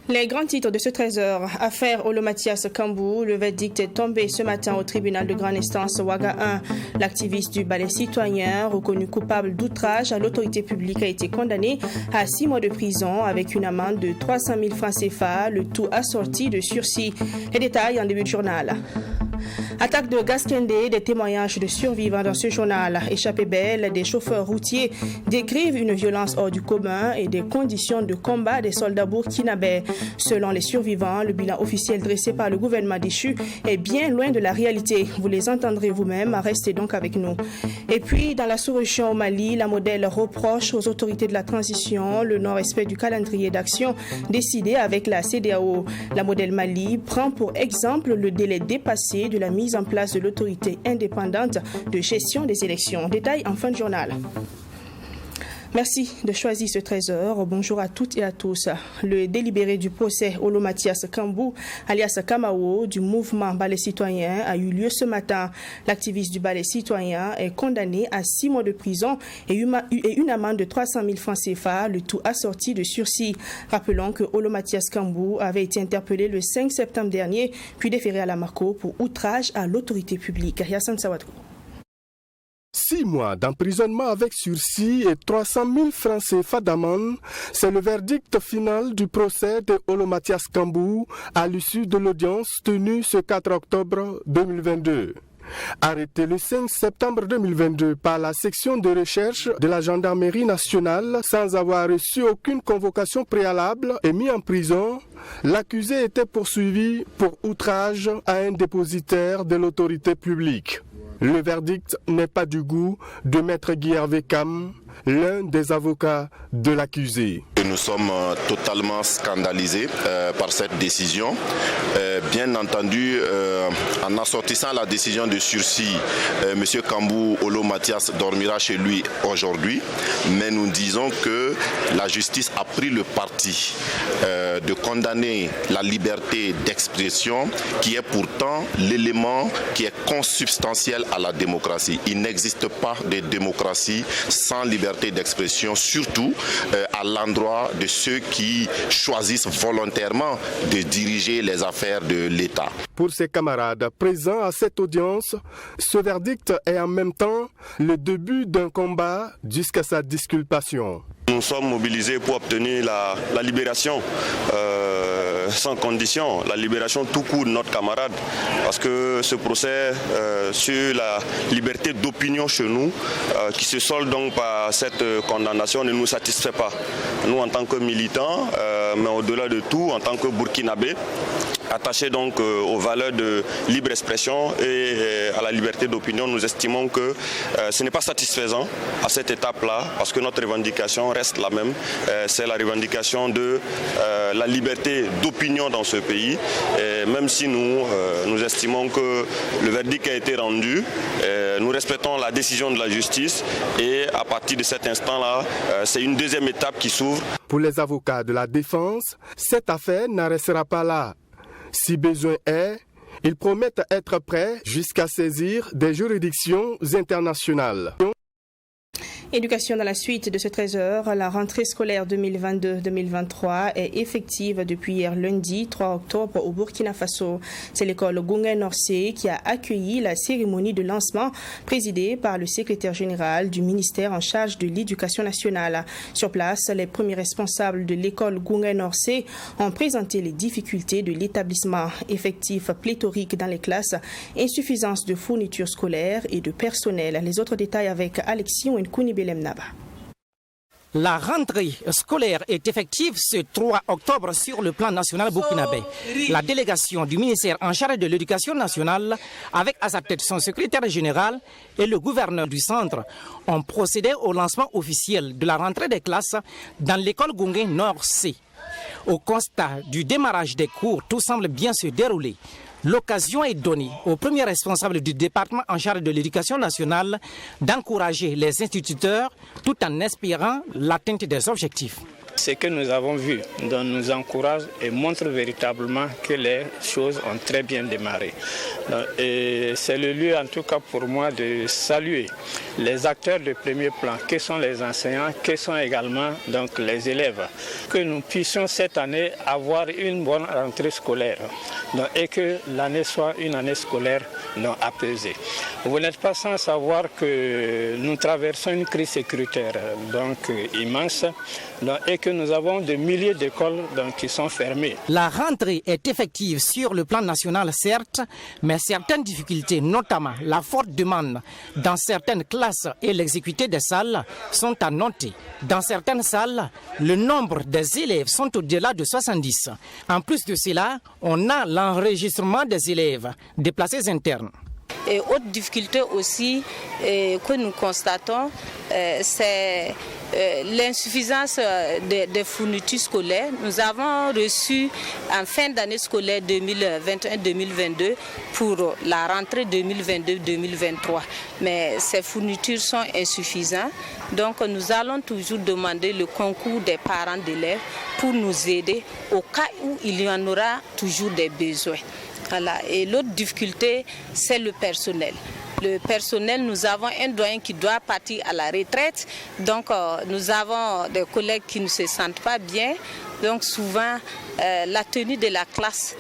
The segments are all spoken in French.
Les grands titres de ce 13h. Affaire Olo-Mathias Kambou. Le verdict est tombé ce matin au tribunal de grande instance Ouaga 1. L'activiste du ballet citoyen, reconnu coupable d'outrage à l'autorité publique, a été condamné à 6 mois de prison avec une amende de 300 000 francs CFA, le tout assorti de sursis. Les détails en début de journal. Attaque de Gaskendé, des témoignages de survivants dans ce journal. Échappée belle, des chauffeurs routiers décrivent une violence hors du commun et des conditions de combat des soldats burkinabés. Selon les survivants, le bilan officiel dressé par le gouvernement déchu est bien loin de la réalité. Vous les entendrez vous-même, restez donc avec nous. Et puis, dans la sous-région au Mali, la modèle reproche aux autorités de la transition le non-respect du calendrier d'action décidé avec la CEDEAO. La modèle Mali prend pour exemple le délai dépassé de la mise en place de l'autorité indépendante de gestion des élections. Détail en fin de journal. Merci de choisir ce 13h. Bonjour à toutes et à tous. Le délibéré du procès Olo-Mathias Kambou, alias Kamao, du mouvement Ballet Citoyen, a eu lieu ce matin. L'activiste du Ballet Citoyen est condamné à 6 mois de prison et une amende de 300 000 francs CFA, le tout assorti de sursis. Rappelons que Olo-Mathias Kambou avait été interpellé le 5 septembre dernier, puis déféré à la Marco pour outrage à l'autorité publique. Yassine Sawadou. 6 mois d'emprisonnement avec sursis et 300 000 francs CFA d'amende, c'est le verdict final du procès de Olo-Mathias Kambou à l'issue de l'audience tenue ce 4 octobre 2022. Arrêté le 5 septembre 2022 par la section de recherche de la gendarmerie nationale sans avoir reçu aucune convocation préalable et mis en prison, l'accusé était poursuivi pour outrage à un dépositaire de l'autorité publique. Le verdict n'est pas du goût de Maître Guy Hervé Kam, l'un des avocats de l'accusé. Nous sommes totalement scandalisés par cette décision. Bien entendu, en assortissant la décision de sursis, M. Kambou Olo-Mathias dormira chez lui aujourd'hui. Mais nous disons que la justice a pris le parti de condamner la liberté d'expression qui est pourtant l'élément qui est consubstantiel à la démocratie. Il n'existe pas de démocratie sans liberté d'expression, surtout à l'endroit de ceux qui choisissent volontairement de diriger les affaires de l'État. Pour ses camarades présents à cette audience, ce verdict est en même temps le début d'un combat jusqu'à sa disculpation. Nous sommes mobilisés pour obtenir la libération sans condition, la libération tout court de notre camarade, parce que ce procès sur la liberté d'opinion chez nous, qui se solde donc par cette condamnation, ne nous satisfait pas. Nous, en tant que militants, mais au-delà de tout, en tant que Burkinabés, attachés donc aux valeurs de libre expression et à la liberté d'opinion, nous estimons que ce n'est pas satisfaisant à cette étape-là, parce que notre revendication reste la même. C'est la revendication de la liberté d'opinion dans ce pays. Et même si nous estimons que le verdict a été rendu, nous respectons la décision de la justice et à partir de cet instant-là, c'est une deuxième étape qui s'ouvre. Pour les avocats de la défense, cette affaire n'en restera pas là. Si besoin est, ils promettent être prêts jusqu'à saisir des juridictions internationales. Éducation dans la suite de ce 13h. La rentrée scolaire 2022-2023 est effective depuis hier lundi 3 octobre au Burkina Faso. C'est l'école Goungé Norsé qui a accueilli la cérémonie de lancement présidée par le secrétaire général du ministère en charge de l'éducation nationale. Sur place, les premiers responsables de l'école Goungé Norsé ont présenté les difficultés de l'établissement. Effectif pléthorique dans les classes, insuffisance de fournitures scolaires et de personnel. Les autres détails avec Alexis Nkouni-Belem Naba. La rentrée scolaire est effective ce 3 octobre sur le plan national burkinabé. La délégation du ministère en charge de l'éducation nationale, avec à sa tête son secrétaire général et le gouverneur du centre, ont procédé au lancement officiel de la rentrée des classes dans l'école Goungé Nord C. Au constat du démarrage des cours, tout semble bien se dérouler. L'occasion est donnée au premier responsable du département en charge de l'éducation nationale d'encourager les instituteurs tout en espérant l'atteinte des objectifs. Ce que nous avons vu nous encourage et montre véritablement que les choses ont très bien démarré. Et c'est le lieu en tout cas pour moi de saluer les acteurs de premier plan, que sont les enseignants, que sont également donc les élèves. Que nous puissions cette année avoir une bonne rentrée scolaire et que l'année soit une année scolaire apaisée. Vous n'êtes pas sans savoir que nous traversons une crise sécuritaire immense et que nous avons des milliers d'écoles qui sont fermées. La rentrée est effective sur le plan national, certes, mais certaines difficultés, notamment la forte demande dans certaines classes et l'exécuté des salles, sont à noter. Dans certaines salles, le nombre des élèves sont au-delà de 70. En plus de cela, on a l'enregistrement des élèves déplacés internes. Et autre difficulté aussi que nous constatons, c'est l'insuffisance des fournitures scolaires. Nous avons reçu en fin d'année scolaire 2021-2022 pour la rentrée 2022-2023. Mais ces fournitures sont insuffisantes. Donc nous allons toujours demander le concours des parents d'élèves pour nous aider au cas où il y en aura toujours des besoins. Voilà. Et l'autre difficulté, c'est le personnel. Le personnel, nous avons un doyen qui doit partir à la retraite. Donc, nous avons des collègues qui ne se sentent pas bien. Donc, souvent, la tenue de la classe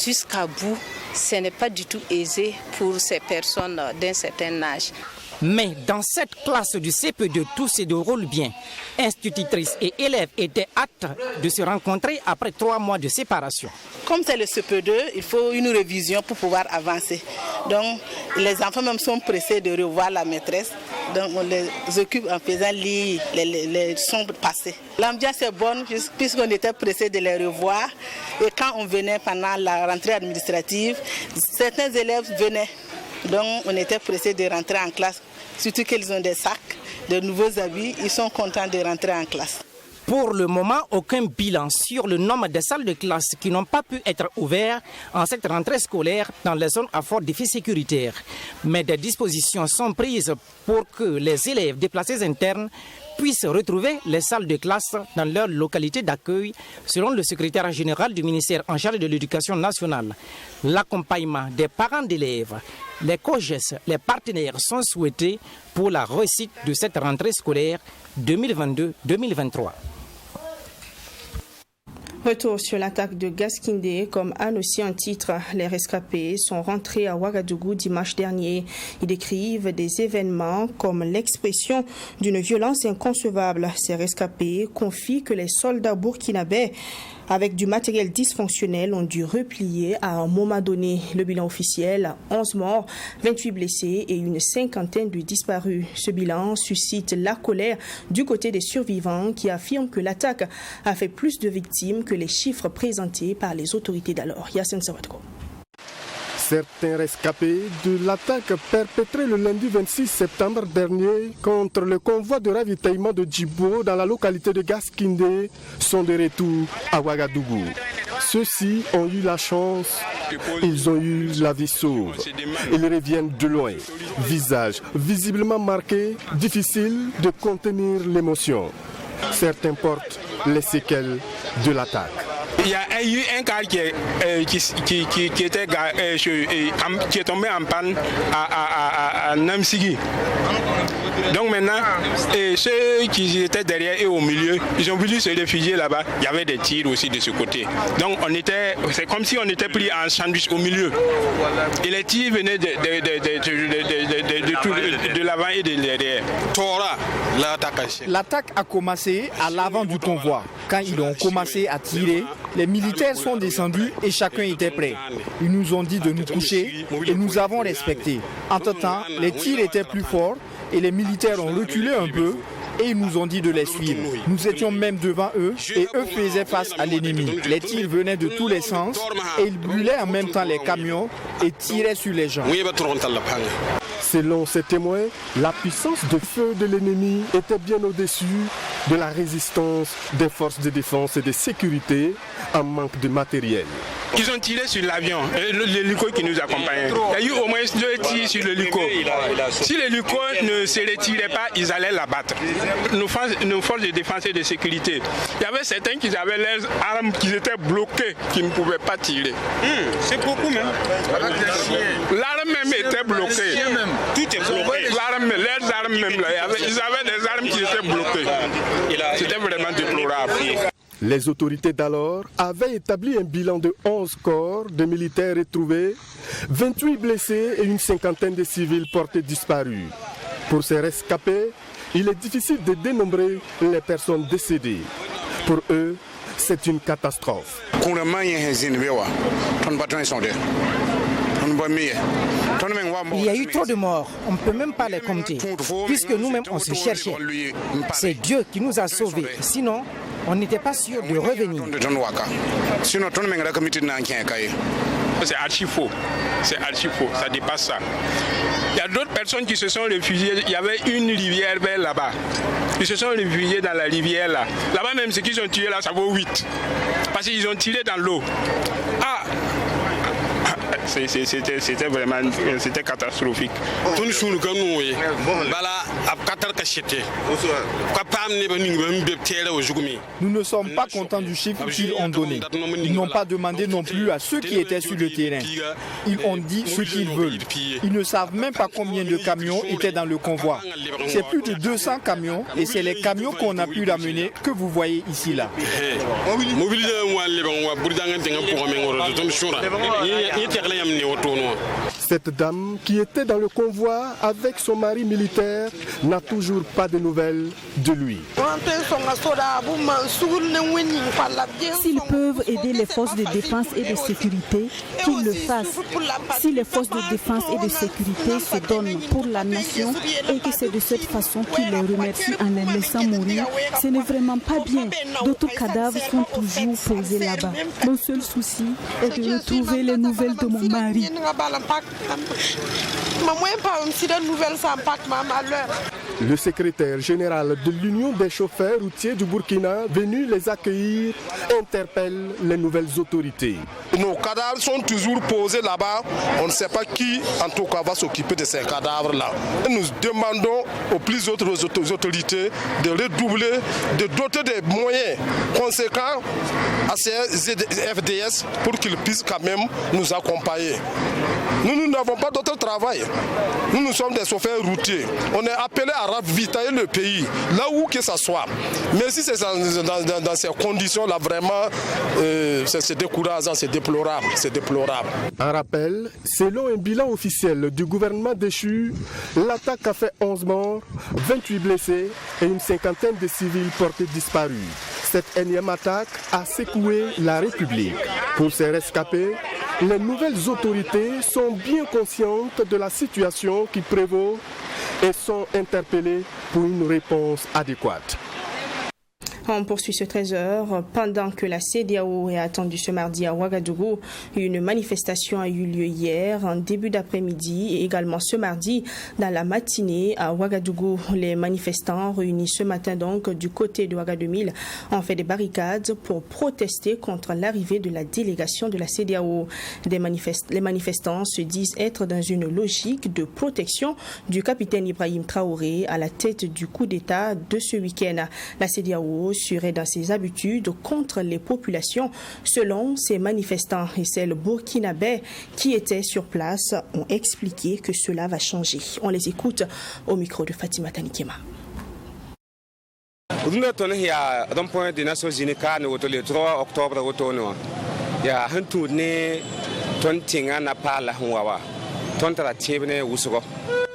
jusqu'à bout, ce n'est pas du tout aisé pour ces personnes d'un certain âge. Mais dans cette classe du CP2, tout se déroule bien. Institutrices et élèves étaient hâte de se rencontrer après 3 mois de séparation. Comme c'est le CP2, il faut une révision pour pouvoir avancer. Donc les enfants même sont pressés de revoir la maîtresse. Donc on les occupe en faisant lire les leçons passées. L'ambiance est bonne puisqu'on était pressés de les revoir. Et quand on venait pendant la rentrée administrative, certains élèves venaient. Donc on était pressés de rentrer en classe, surtout qu'ils ont des sacs, de nouveaux habits, ils sont contents de rentrer en classe. Pour le moment, aucun bilan sur le nombre de salles de classe qui n'ont pas pu être ouvertes en cette rentrée scolaire dans les zones à fort défi sécuritaire. Mais des dispositions sont prises pour que les élèves déplacés internes puissent retrouver les salles de classe dans leur localité d'accueil, selon le secrétaire général du ministère en charge de l'éducation nationale. L'accompagnement des parents d'élèves, les COGES, les partenaires sont souhaités pour la réussite de cette rentrée scolaire 2022-2023. Retour sur l'attaque de Gaskindé. Comme annoncé en titre, les rescapés sont rentrés à Ouagadougou dimanche dernier. Ils décrivent des événements comme l'expression d'une violence inconcevable. Ces rescapés confient que les soldats burkinabés, avec du matériel dysfonctionnel, ont dû replier à un moment donné. Le bilan officiel, 11 morts, 28 blessés et une cinquantaine de disparus. Ce bilan suscite la colère du côté des survivants qui affirment que l'attaque a fait plus de victimes que les chiffres présentés par les autorités d'alors. Yassine Sawadko. Certains rescapés de l'attaque perpétrée le lundi 26 septembre dernier contre le convoi de ravitaillement de Djibo dans la localité de Gaskindé sont de retour à Ouagadougou. Ceux-ci ont eu la chance, ils ont eu la vie sauve. Ils reviennent de loin, visage visiblement marqué, difficile de contenir l'émotion. Certains portent les séquelles de l'attaque. Il y a eu un car qui est tombé en panne à Namsigui. Donc maintenant, ceux qui étaient derrière et au milieu, ils ont voulu se réfugier là-bas. Il y avait des tirs aussi de ce côté. Donc c'est comme si on était pris en sandwich au milieu. Et les tirs venaient de l'avant et de derrière. L'attaque a commencé à l'avant du convoi. Quand ils ont commencé à tirer, les militaires sont descendus et chacun était prêt. Ils nous ont dit de nous coucher et nous avons respecté. Entre-temps, les tirs étaient plus forts et les militaires ont reculé un peu et ils nous ont dit de les suivre. Nous étions même devant eux et eux faisaient face à l'ennemi. Les tirs venaient de tous les sens et ils brûlaient en même temps les camions et tiraient sur les gens. Selon ces témoins, la puissance de feu de l'ennemi était bien au-dessus de la résistance des forces de défense et de sécurité en manque de matériel. Ils ont tiré sur l'avion, l'hélico qui nous accompagnait. Il y a eu au moins 2 tirs sur l'hélico. Si l'hélico ne se retirait pas, ils allaient l'abattre. Nos forces de défense et de sécurité, il y avait certains qui avaient leurs armes qui étaient bloquées, qui ne pouvaient pas tirer. C'est beaucoup même. L'arme même était bloquée. Tout est bloqué. Leurs armes même, ils avaient des armes qui étaient bloquées. C'était vraiment déplorable. Les autorités d'alors avaient établi un bilan de 11 corps de militaires retrouvés, 28 blessés et une cinquantaine de civils portés disparus. Pour ces rescapés, il est difficile de dénombrer les personnes décédées. Pour eux, c'est une catastrophe. Il y a eu trop de morts, on ne peut même pas les compter, puisque nous-mêmes on se cherchait. C'est Dieu qui nous a sauvés, sinon on n'était pas sûr de revenir. C'est archi faux, ça dépasse ça. Il y a d'autres personnes qui se sont réfugiées, il y avait une rivière vers là-bas. Ils se sont réfugiés dans la rivière là. Là-bas même, ce qu'ils ont tué là, ça vaut 8. Parce qu'ils ont tiré dans l'eau. C'était vraiment catastrophique. Nous ne sommes pas contents du chiffre qu'ils ont donné. Ils n'ont pas demandé non plus à ceux qui étaient sur le terrain. Ils ont dit ce qu'ils veulent. Ils ne savent même pas combien de camions étaient dans le convoi. C'est plus de 200 camions et c'est les camions qu'on a pu ramener que vous voyez ici là. Cette dame qui était dans le convoi avec son mari militaire n'a toujours pas de nouvelles de lui. S'ils peuvent aider les forces de défense et de sécurité, qu'ils le fassent. Si les forces de défense et de sécurité se donnent pour la nation et que c'est de cette façon qu'ils les remercient en les laissant mourir, ce n'est vraiment pas bien. D'autres cadavres sont toujours posés là-bas. Mon seul souci est de retrouver les nouvelles de mon mari. Le secrétaire général de l'Union des chauffeurs routiers du Burkina, venu les accueillir, interpelle les nouvelles autorités. Nos cadavres sont toujours posés là-bas. On ne sait pas qui, en tout cas, va s'occuper de ces cadavres-là. Nous demandons aux plus autres autorités de redoubler, de doter des moyens conséquents à ces FDS pour qu'ils puissent quand même nous accompagner. Nous n'avons pas d'autre travail. Nous sommes des chauffeurs routiers. On est appelés à ravitailler le pays, là où que ça soit. Mais si c'est dans ces conditions-là, vraiment, c'est décourageant, c'est déplorable. En rappel, selon un bilan officiel du gouvernement déchu, l'attaque a fait 11 morts, 28 blessés et une cinquantaine de civils portés disparus. Cette énième attaque a secoué la République. Pour ces rescapés, les nouvelles autorités sont bien conscientes de la situation qui prévaut et sont interpellées pour une réponse adéquate. On poursuit ce 13h. Pendant que la CEDEAO est attendue ce mardi à Ouagadougou, une manifestation a eu lieu hier en début d'après-midi et également ce mardi dans la matinée à Ouagadougou. Les manifestants réunis ce matin donc du côté de Ouagadougou ont fait des barricades pour protester contre l'arrivée de la délégation de la CEDEAO. Les manifestants se disent être dans une logique de protection du capitaine Ibrahim Traoré à la tête du coup d'État de ce week-end. La CEDEAO serait dans ses habitudes contre les populations, selon ces manifestants. Et c'est le burkinabé qui était sur place ont expliqué que cela va changer. On les écoute au micro de Fatima Tanikema. Nous sommes d'un point des Nations Unies le 3 octobre. Il y a un tourné,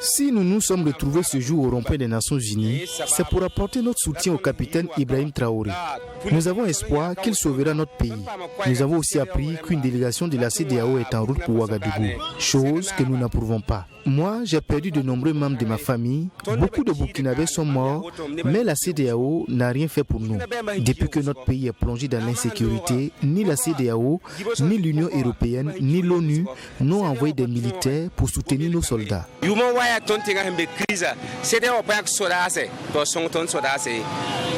Si nous nous sommes retrouvés ce jour au rond-point des Nations Unies, c'est pour apporter notre soutien au capitaine Ibrahim Traoré. Nous avons espoir qu'il sauvera notre pays. Nous avons aussi appris qu'une délégation de la CEDEAO est en route pour Ouagadougou, chose que nous n'approuvons pas. Moi, j'ai perdu de nombreux membres de ma famille. Beaucoup de Burkinabés sont morts, mais la CEDEAO n'a rien fait pour nous. Depuis que notre pays est plongé dans l'insécurité, ni la CEDEAO, ni l'Union européenne, ni l'ONU n'ont envoyé des militaires pour soutenir nos soldats. ya tontinga hembe crise c'est des opa sodase to songton sodase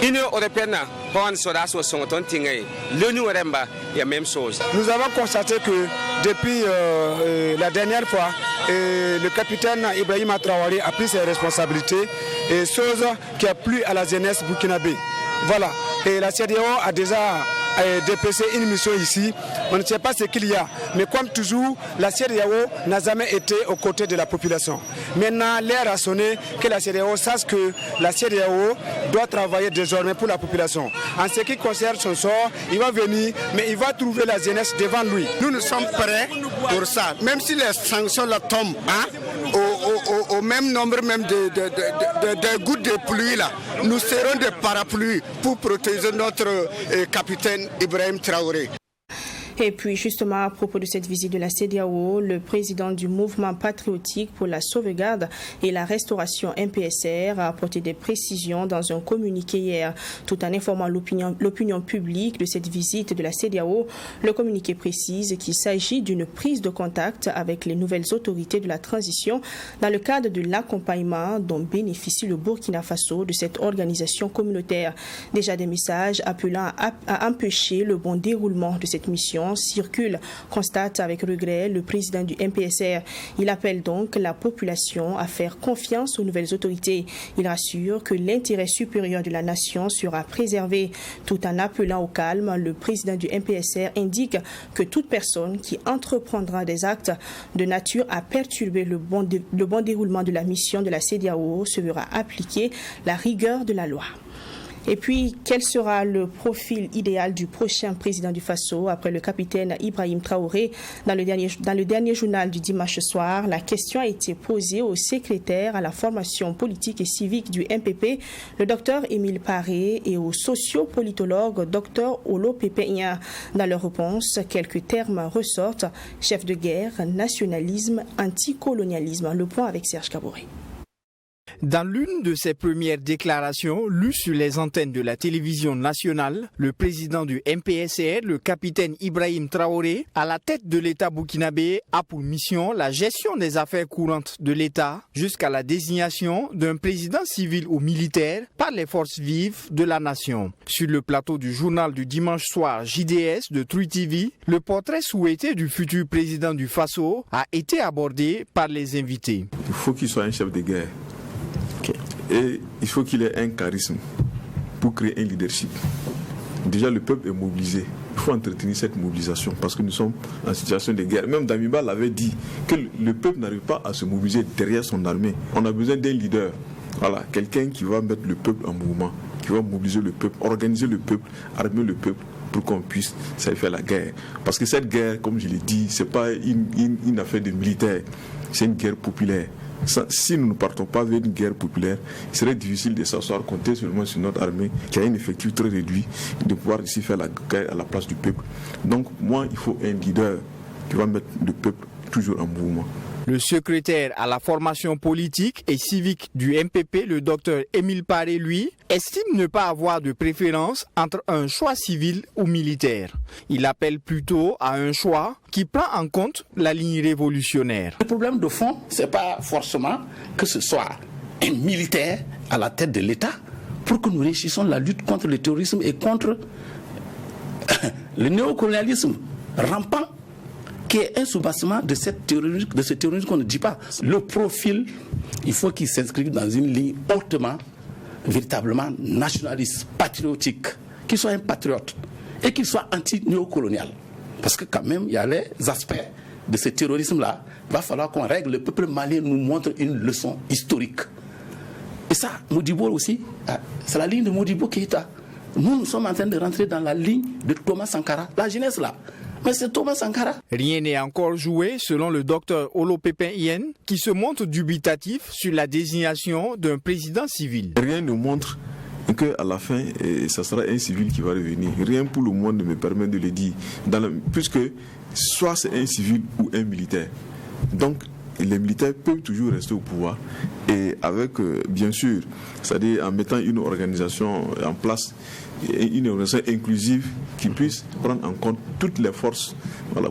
Union européenne pon sodase songton tinga l'ONU remba il y a même chose. Nous avons constaté que depuis la dernière fois le capitaine Ibrahim Traoré a pris ses responsabilités et chose qui a plu à la jeunesse burkinabé. Voilà, et la CEDEAO a déjà dépêché une mission ici. On ne sait pas ce qu'il y a, mais comme toujours, la CEDEAO n'a jamais été aux côtés de la population. Maintenant, l'heure a sonné que la CEDEAO sache que la CEDEAO doit travailler désormais pour la population. En ce qui concerne son sort, il va venir, mais il va trouver la jeunesse devant lui. Nous sommes prêts pour ça, même si les sanctions là tombent, au même nombre même de gouttes de pluie là, nous serons des parapluies pour protéger notre capitaine Ibrahim Traoré. Et puis justement à propos de cette visite de la CEDEAO, le président du mouvement patriotique pour la sauvegarde et la restauration MPSR a apporté des précisions dans un communiqué hier. Tout en informant l'opinion publique de cette visite de la CEDEAO, le communiqué précise qu'il s'agit d'une prise de contact avec les nouvelles autorités de la transition dans le cadre de l'accompagnement dont bénéficie le Burkina Faso de cette organisation communautaire. Déjà des messages appelant à empêcher le bon déroulement de cette mission circule, constate avec regret le président du MPSR. Il appelle donc la population à faire confiance aux nouvelles autorités. Il rassure que l'intérêt supérieur de la nation sera préservé. Tout en appelant au calme, le président du MPSR indique que toute personne qui entreprendra des actes de nature à perturber le bon déroulement de la mission de la CEDEAO se verra appliquer la rigueur de la loi. Et puis, quel sera le profil idéal du prochain président du Faso après le capitaine Ibrahim Traoré? Dans le dernier journal du dimanche soir, la question a été posée au secrétaire à la formation politique et civique du MPP, le docteur Émile Paré, et au sociopolitologue docteur Olo Pépéien. Dans leur réponse, quelques termes ressortent: chef de guerre, nationalisme, anticolonialisme. Le point avec Serge Kaboré. Dans l'une de ses premières déclarations lues sur les antennes de la télévision nationale, le président du MPSR, le capitaine Ibrahim Traoré, à la tête de l'État burkinabé, a pour mission la gestion des affaires courantes de l'État jusqu'à la désignation d'un président civil ou militaire par les forces vives de la nation. Sur le plateau du journal du dimanche soir JDS de True TV, le portrait souhaité du futur président du Faso a été abordé par les invités. Il faut qu'il soit un chef de guerre. Et il faut qu'il ait un charisme pour créer un leadership. Déjà, le peuple est mobilisé. Il faut entretenir cette mobilisation parce que nous sommes en situation de guerre. Même Damiba l'avait dit que le peuple n'arrive pas à se mobiliser derrière son armée. On a besoin d'un leader. Voilà, quelqu'un qui va mettre le peuple en mouvement, qui va mobiliser le peuple, organiser le peuple, armer le peuple pour qu'on puisse faire la guerre. Parce que cette guerre, comme je l'ai dit, ce n'est pas une affaire de militaire, c'est une guerre populaire. Si nous ne partons pas vers une guerre populaire, il serait difficile de s'asseoir, compter seulement sur notre armée qui a un effectif très réduit, de pouvoir ici faire la guerre à la place du peuple. Donc moi, il faut un leader qui va mettre le peuple toujours en mouvement. Le secrétaire à la formation politique et civique du MPP, le docteur Émile Paré, lui, estime ne pas avoir de préférence entre un choix civil ou militaire. Il appelle plutôt à un choix qui prend en compte la ligne révolutionnaire. Le problème de fond, ce n'est pas forcément que ce soit un militaire à la tête de l'État pour que nous réussissions la lutte contre le terrorisme et contre le néocolonialisme rampant, qui est un soubassement de ce terrorisme qu'on ne dit pas. Le profil, il faut qu'il s'inscrive dans une ligne hautement, véritablement nationaliste, patriotique, qu'il soit un patriote et qu'il soit anti-néocolonial. Parce que quand même, il y a les aspects de ce terrorisme-là. Il va falloir qu'on règle. Le peuple malien nous montre une leçon historique. Et ça, Modibo aussi, c'est la ligne de Modibo Keïta. Nous sommes en train de rentrer dans la ligne de Thomas Sankara, la jeunesse là. Mais c'est Thomas Sankara. Rien n'est encore joué selon le docteur Olo Pépéien, qui se montre dubitatif sur la désignation d'un président civil. Rien ne montre qu'à la fin, ça sera un civil qui va revenir. Rien pour le monde ne me permet de le dire. Puisque soit c'est un civil ou un militaire. Donc, les militaires peuvent toujours rester au pouvoir. Et avec, bien sûr, c'est-à-dire en mettant une organisation en place une organisation inclusive qui puisse prendre en compte toutes les forces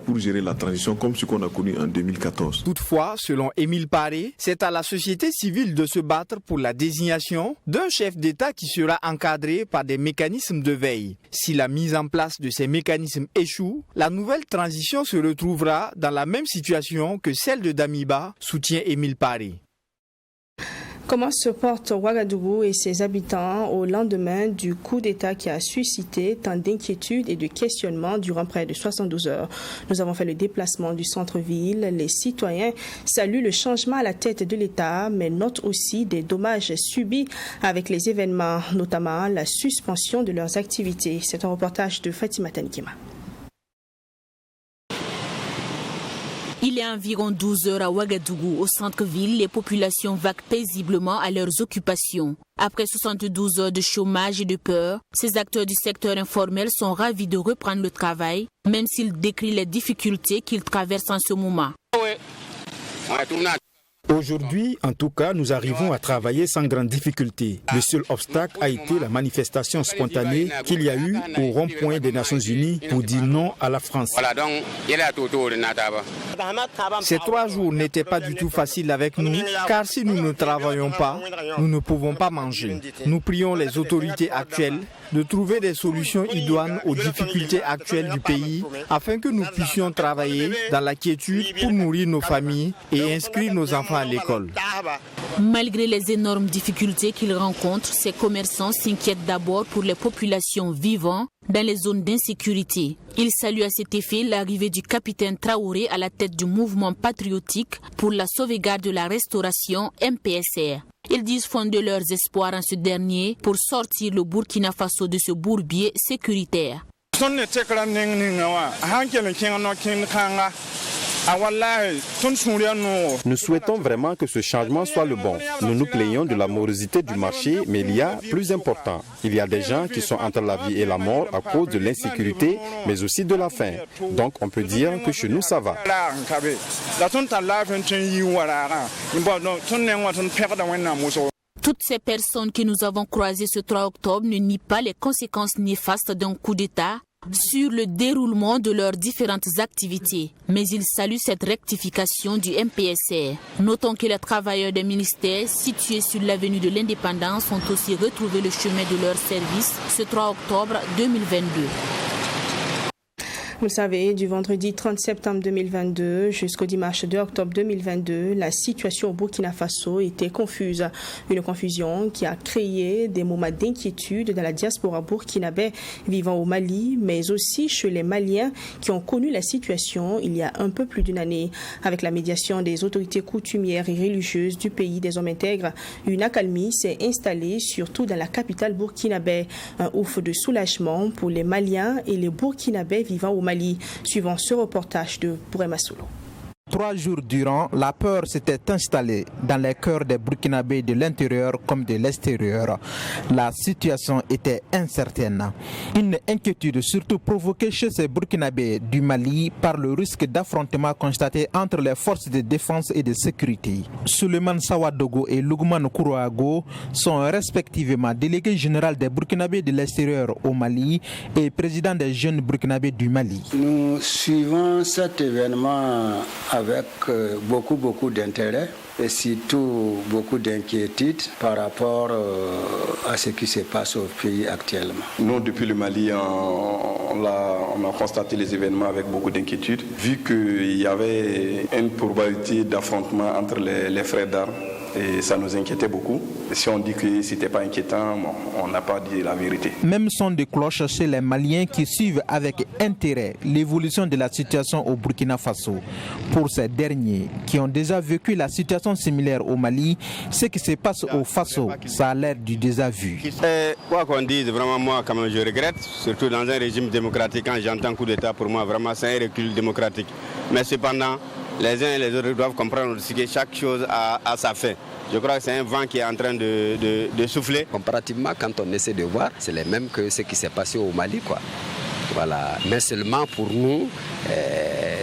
pour gérer la transition comme ce qu'on a connu en 2014. Toutefois, selon Émile Paré, c'est à la société civile de se battre pour la désignation d'un chef d'État qui sera encadré par des mécanismes de veille. Si la mise en place de ces mécanismes échoue, la nouvelle transition se retrouvera dans la même situation que celle de Damiba, soutient Émile Paré. Comment se portent Ouagadougou et ses habitants au lendemain du coup d'État qui a suscité tant d'inquiétudes et de questionnements durant près de 72 heures? Nous avons fait le déplacement du centre-ville. Les citoyens saluent le changement à la tête de l'État, mais notent aussi des dommages subis avec les événements, notamment la suspension de leurs activités. C'est un reportage de Fatima Tanikema. Il est environ 12 heures à Ouagadougou, au centre-ville, les populations vaquent paisiblement à leurs occupations. Après 72 heures de chômage et de peur, ces acteurs du secteur informel sont ravis de reprendre le travail, même s'ils décrivent les difficultés qu'ils traversent en ce moment. Aujourd'hui, en tout cas, nous arrivons à travailler sans grande difficulté. Le seul obstacle a été la manifestation spontanée qu'il y a eu au rond-point des Nations Unies pour dire non à la France. Ces 3 jours n'étaient pas du tout faciles avec nous, car si nous ne travaillons pas, nous ne pouvons pas manger. Nous prions les autorités actuelles de trouver des solutions idoines aux difficultés actuelles du pays, afin que nous puissions travailler dans la quiétude pour nourrir nos familles et inscrire nos enfants à l'école. Malgré les énormes difficultés qu'ils rencontrent, ces commerçants s'inquiètent d'abord pour les populations vivant dans les zones d'insécurité. Ils saluent à cet effet l'arrivée du capitaine Traoré à la tête du mouvement patriotique pour la sauvegarde de la restauration MPSR. Ils disent fonder leurs espoirs en ce dernier pour sortir le Burkina Faso de ce bourbier sécuritaire. Nous souhaitons vraiment que ce changement soit le bon. Nous nous plaignons de la morosité du marché, mais il y a plus important. Il y a des gens qui sont entre la vie et la mort à cause de l'insécurité, mais aussi de la faim. Donc on peut dire que chez nous ça va. Toutes ces personnes que nous avons croisées ce 3 octobre ne nient pas les conséquences néfastes d'un coup d'État sur le déroulement de leurs différentes activités. Mais ils saluent cette rectification du MPSR. Notons que les travailleurs des ministères situés sur l'avenue de l'Indépendance ont aussi retrouvé le chemin de leur service ce 3 octobre 2022. Vous le savez, du vendredi 30 septembre 2022 jusqu'au dimanche 2 octobre 2022, la situation au Burkina Faso était confuse. Une confusion qui a créé des moments d'inquiétude dans la diaspora burkinabé vivant au Mali, mais aussi chez les Maliens qui ont connu la situation il y a un peu plus d'une année. Avec la médiation des autorités coutumières et religieuses du pays des hommes intègres, une accalmie s'est installée surtout dans la capitale burkinabé. Un ouf de soulagement pour les Maliens et les Burkinabés vivant au Mali. Suivant ce reportage de Bourema Solo. 3 jours durant, la peur s'était installée dans les cœurs des Burkinabés de l'intérieur comme de l'extérieur. La situation était incertaine. Une inquiétude surtout provoquée chez ces Burkinabés du Mali par le risque d'affrontement constaté entre les forces de défense et de sécurité. Suleiman Sawadogo et Lugman Kourouago sont respectivement délégués généraux des Burkinabés de l'extérieur au Mali et président des jeunes Burkinabés du Mali. Nous suivons cet événement avec beaucoup d'intérêt et surtout beaucoup d'inquiétude par rapport à ce qui se passe au pays actuellement. Nous, depuis le Mali, on a constaté les événements avec beaucoup d'inquiétude, vu qu'il y avait une probabilité d'affrontement entre les frères d'armes. Et ça nous inquiétait beaucoup. Et si on dit que ce n'était pas inquiétant, on n'a pas dit la vérité. Même son de cloche chez les Maliens qui suivent avec intérêt l'évolution de la situation au Burkina Faso. Pour ces derniers qui ont déjà vécu la situation similaire au Mali, ce qui se passe au Faso, ça a l'air du déjà vu. Quoi qu'on dise, vraiment moi quand même je regrette, surtout dans un régime démocratique, quand j'entends coup d'État, pour moi vraiment c'est un recul démocratique. Mais cependant, les uns et les autres doivent comprendre aussi que chaque chose a sa fin. Je crois que c'est un vent qui est en train de souffler. Comparativement, quand on essaie de voir, c'est les mêmes que ce qui s'est passé au Mali, quoi. Voilà. Mais seulement pour nous,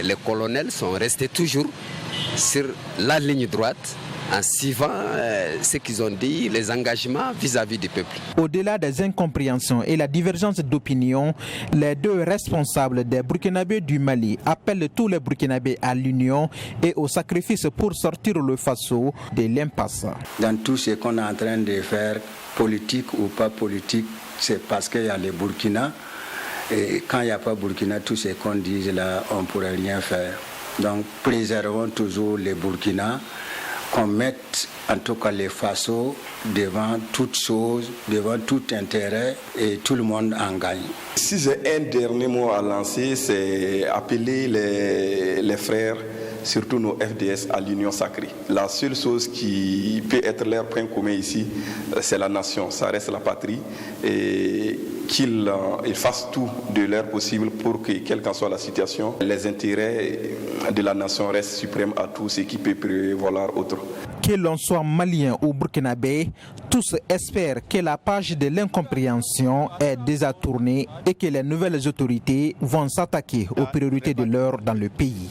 les colonels sont restés toujours sur la ligne droite en suivant ce qu'ils ont dit, les engagements vis-à-vis du peuple. Au-delà des incompréhensions et la divergence d'opinion, les deux responsables des Burkinabés du Mali appellent tous les Burkinabés à l'union et au sacrifice pour sortir le Faso de l'impasse. Dans tout ce qu'on est en train de faire, politique ou pas politique, c'est parce qu'il y a les Burkina. Et quand il n'y a pas Burkina, tout ce qu'on dit là, on ne pourrait rien faire. Donc préservons toujours les Burkina, qu'on mette en tout cas les Faso devant toute chose, devant tout intérêt et tout le monde en gagne. Si j'ai un dernier mot à lancer, c'est appeler les frères, surtout nos FDS, à l'union sacrée. La seule chose qui peut être leur point commun ici, c'est la nation, ça reste la patrie. Et qu'ils fassent tout de leur possible pour que, quelle qu'en soit la situation, les intérêts de la nation restent suprêmes à tout ce qui peut prévaloir autre. Que l'on soit malien ou burkinabé, tous espèrent que la page de l'incompréhension est déjà tournée et que les nouvelles autorités vont s'attaquer aux priorités de l'heure dans le pays.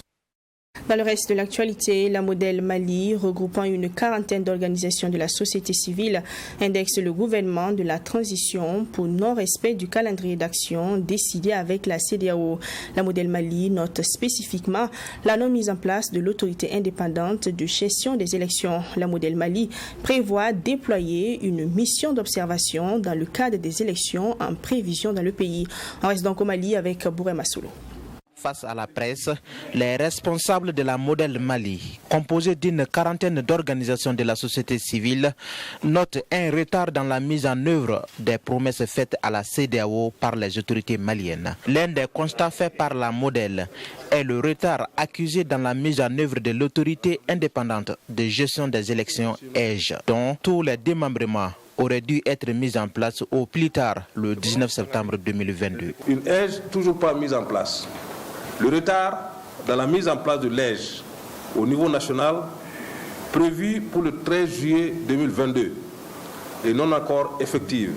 Dans le reste de l'actualité, la Modèle Mali, regroupant une quarantaine d'organisations de la société civile, indexe le gouvernement de la transition pour non-respect du calendrier d'action décidé avec la CEDEAO. La Modèle Mali note spécifiquement la non-mise en place de l'autorité indépendante de gestion des élections. La Modèle Mali prévoit déployer une mission d'observation dans le cadre des élections en prévision dans le pays. On reste donc au Mali avec Bourema Soulou. Face à la presse, les responsables de la Modèle Mali, composés d'une quarantaine d'organisations de la société civile, notent un retard dans la mise en œuvre des promesses faites à la CEDEAO par les autorités maliennes. L'un des constats faits par la Modèle est le retard accusé dans la mise en œuvre de l'autorité indépendante de gestion des élections EGE, dont tous les démembrements aurait dû être mis en place au plus tard le 19 septembre 2022. Une EGE toujours pas mise en place. Le retard dans la mise en place de l'EGE au niveau national, prévu pour le 13 juillet 2022, est non encore effective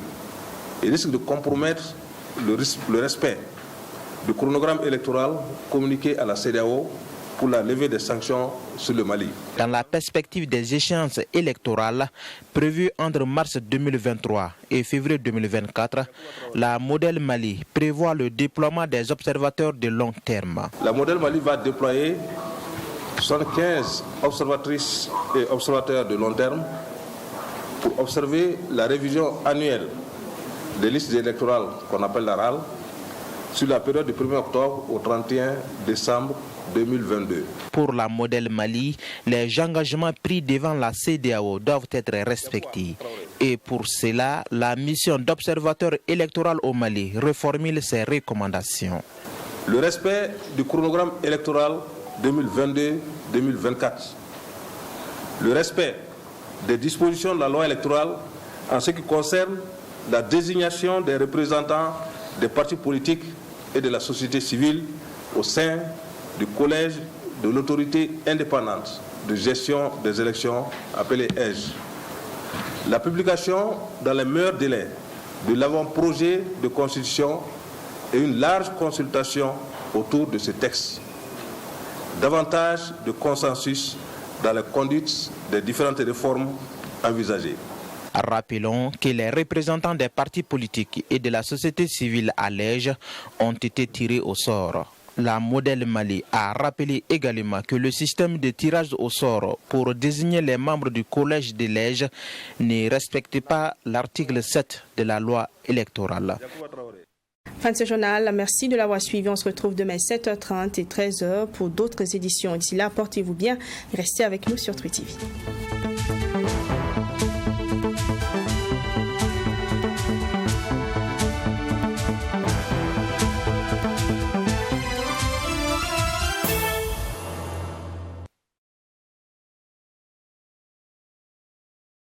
et risque de compromettre le respect du chronogramme électoral communiqué à la CEDEAO pour la levée des sanctions sur le Mali. Dans la perspective des échéances électorales prévues entre mars 2023 et février 2024, la Modèle Mali prévoit le déploiement des observateurs de long terme. La Modèle Mali va déployer 75 observatrices et observateurs de long terme pour observer la révision annuelle des listes électorales qu'on appelle la RAL sur la période du 1er octobre au 31 décembre 2022. Pour la Modèle Mali, les engagements pris devant la CEDEAO doivent être respectés. Et pour cela, la mission d'observateur électoral au Mali reformule ses recommandations. Le respect du chronogramme électoral 2022-2024. Le respect des dispositions de la loi électorale en ce qui concerne la désignation des représentants des partis politiques et de la société civile au sein du collège de l'autorité indépendante de gestion des élections appelée EGE. La publication dans les meilleurs délais de l'avant-projet de constitution et une large consultation autour de ce texte. Davantage de consensus dans la conduite des différentes réformes envisagées. Rappelons que les représentants des partis politiques et de la société civile à l'EGE ont été tirés au sort. La Modèle Mali a rappelé également que le système de tirage au sort pour désigner les membres du collège de l'EGE ne respecte pas l'article 7 de la loi électorale. Fin de ce journal, merci de l'avoir suivi. On se retrouve demain 7h30 et 13h pour d'autres éditions. D'ici là, portez-vous bien et restez avec nous sur Truth TV.